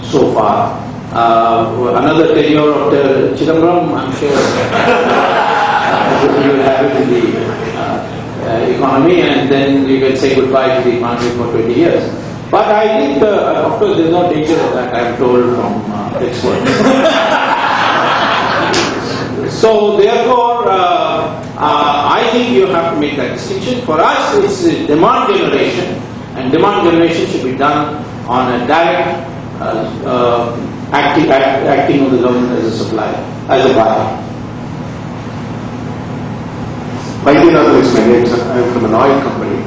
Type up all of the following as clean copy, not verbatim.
so far. Another tenure of the Chidambaram, I'm sure you will have it in the economy, and then you can say goodbye to the economy for 20 years. But I think, of course, there is no danger of that, I am told from experts. So therefore, I think you have to make that distinction. For us, it's demand generation, and demand generation should be done on a direct acting on the government as a supplier, as a buyer. Vaidyanathan is my name, sir. I am from an oil company.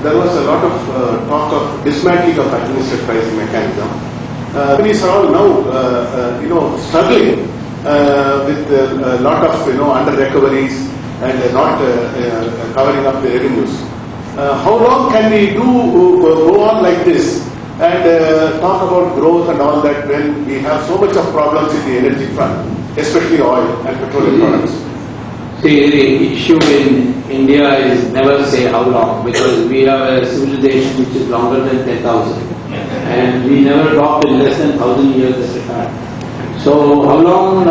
There was a lot of talk of dismantling of administrative pricing mechanism. Companies are all now, struggling with a lot of, under recoveries and not covering up the revenues. How long can we go on like this and talk about growth and all that when we have so much of problems in the energy front, especially oil and petroleum products? See, the issue in India is never say how long, because we have a civilization which is longer than 10,000, and we never dropped in less than 1,000 years as a time. So how long,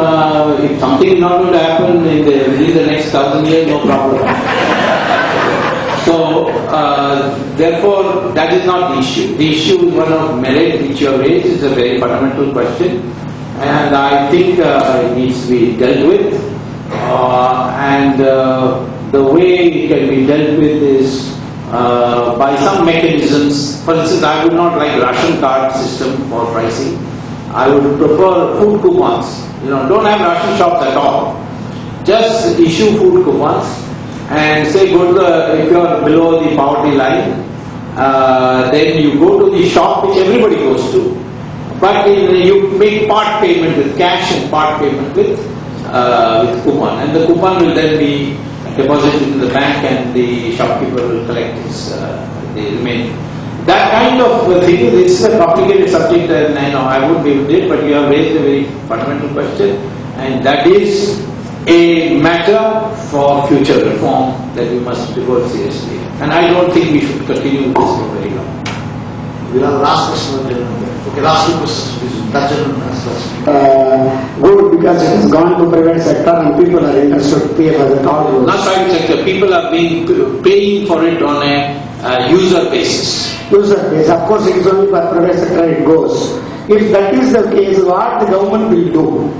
if something is not going to happen within the next 1,000 years, no problem. So, therefore, that is not the issue. The issue is one of merit, which you have raised. It's a very fundamental question, and I think it needs to be dealt with. The way it can be dealt with is by some mechanisms. For instance, I would not like ration card system for pricing. I would prefer food coupons. Don't have ration shops at all. Just issue food coupons and say, if you are below the poverty line, then you go to the shop which everybody goes to. But you make part payment with cash and part payment with coupon, and the coupon will then be deposited in the bank, and the shopkeeper will collect the remaining. That kind of thing, it's a complicated subject, and I wouldn't be able to do it, but you have raised a very fundamental question, and that is a matter for future reform that we must devote seriously. And I don't think we should continue with this for very long. We'll have the last question. Okay, last two questions, please. Good, because it has gone to private sector and people are interested to pay for the toll. Not private sector, people are paying for it on a user basis. User base, of course, it is only for private sector it goes. If that is the case, what the government will do?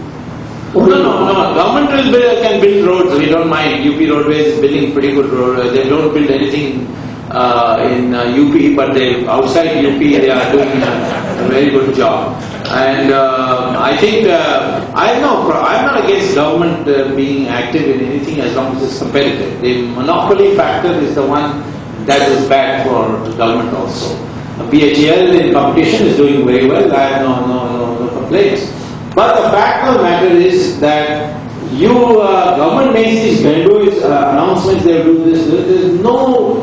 No. Government can build roads. We don't mind. UP Roadways is building pretty good roads. They don't build anything in UP, but outside UP they are doing a very good job. And I think I'm not against government being active in anything as long as it's competitive. The monopoly factor is the one that is bad for the government also. BHEL in competition is doing very well. I have no complaints. But the fact of the matter is that government makes these grandiose announcements, they will do this. There is no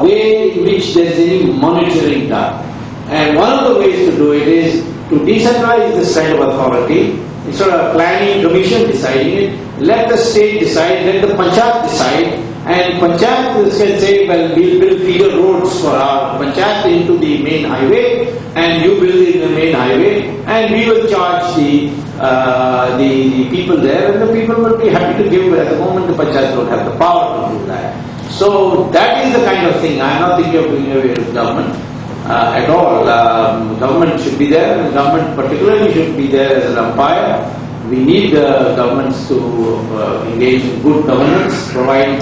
way in which there is any monitoring done. And one of the ways to do it is to decentralize this kind of authority. Instead of planning commission deciding it, let the state decide, let the panchayat decide, and panchayat can say, well, we'll build feeder roads for our panchayat into the main highway, and you build in the main highway, and we will charge the people there, and the people will be happy to give. At the moment, the panchayat don't have the power to do that. So that is the kind of thing. I am not thinking of doing away with government at all. Government should be there, and government particularly should be there as an umpire. We need governments to engage in good governance, provide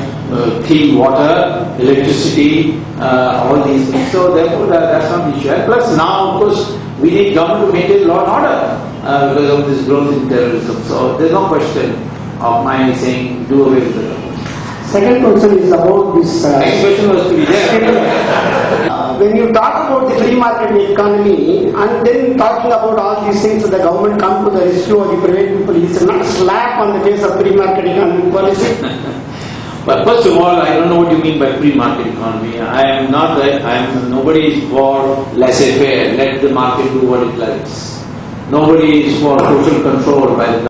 clean water, electricity, all these things. So therefore, that's not the issue. And plus, now of course, we need government to maintain law and order because of this growth in terrorism. So there's no question of my saying do away with the government. Second question is about this. Next question was to be there. When you talk about the free market economy and then talking about all these things, the government come to the rescue of the private people, it's not a slap on the face of free market economy policy. But first of all, I don't know what you mean by free market economy. Nobody is for laissez-faire, let the market do what it likes. Nobody is for social control by the